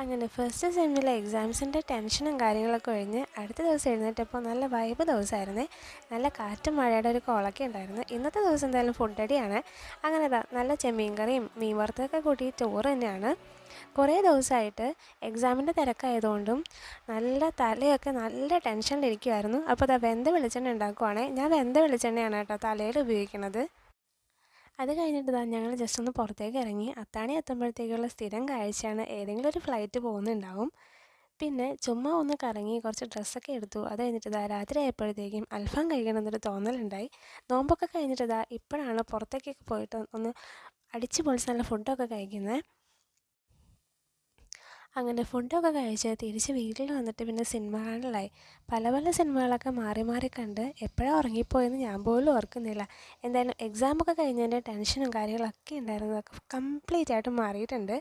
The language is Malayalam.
അങ്ങനെ ഫസ്റ്റ് സെമ്മിലെ എക്സാംസിൻ്റെ ടെൻഷനും കാര്യങ്ങളൊക്കെ കഴിഞ്ഞ് അടുത്ത ദിവസം എഴുന്നേറ്റപ്പോൾ നല്ല വൈബ് ദിവസമായിരുന്നേ. നല്ല കാറ്റും മഴയുടെ ഒരു കോളൊക്കെ ഉണ്ടായിരുന്നു. ഇന്നത്തെ ദിവസം എന്തായാലും ഫുഡ് അടിയാണ്. അങ്ങനെ നല്ല ചെമ്മീൻ കറിയും മീൻ വറുത്തൊക്കെ കൂട്ടി ചോറ് തന്നെയാണ്. കുറേ ദിവസമായിട്ട് എക്സാമിൻ്റെ തിരക്കായതുകൊണ്ടും നല്ല തലയൊക്കെ നല്ല ടെൻഷനിലിരിക്കുമായിരുന്നു. അപ്പോൾ വെന്ത വെളിച്ചെണ്ണ ഉണ്ടാക്കുവാണെങ്കിൽ ഞാൻ വെന്ത വെളിച്ചെണ്ണയാണ് കേട്ടോ തലയിൽ ഉപയോഗിക്കുന്നത്. അത് കഴിഞ്ഞിട്ട് ഞങ്ങൾ ജസ്റ്റ് ഒന്ന് പുറത്തേക്ക് ഇറങ്ങി. അത്താണി എത്തുമ്പോഴത്തേക്കുള്ള സ്ഥിരം കാഴ്ചയാണ് ഏതെങ്കിലും ഒരു ഫ്ലൈറ്റ് പോകുന്നുണ്ടാവും. പിന്നെ ചുമ്മാ ഒന്ന് കറങ്ങി കുറച്ച് ഡ്രസ്സൊക്കെ എടുത്തു. അത് കഴിഞ്ഞിട്ട് രാത്രി ആയപ്പോഴത്തേക്കും അൽഫാം കഴിക്കണമെന്നൊരു തോന്നലുണ്ടായി. നോമ്പൊക്കെ കഴിഞ്ഞിട്ട് ഇപ്പോഴാണ് പുറത്തേക്കൊക്കെ പോയിട്ട് ഒന്ന് അടിച്ച് പൊളിച്ച് നല്ല ഫുഡൊക്കെ കഴിക്കുന്നത്. അങ്ങനെ ഫുഡൊക്കെ കഴിച്ച് തിരിച്ച് വീട്ടിൽ വന്നിട്ട് പിന്നെ സിനിമ കാണലായി. പല പല സിനിമകളൊക്കെ മാറി മാറി കണ്ട് എപ്പോഴാണ് ഉറങ്ങിപ്പോയെന്ന് ഞാൻ പോലും ഓർക്കുന്നില്ല. എന്തായാലും എക്സാമൊക്കെ കഴിഞ്ഞതിൻ്റെ ടെൻഷനും കാര്യങ്ങളൊക്കെ ഉണ്ടായിരുന്നതൊക്കെ കംപ്ലീറ്റ് ആയിട്ട് മാറിയിട്ടുണ്ട്.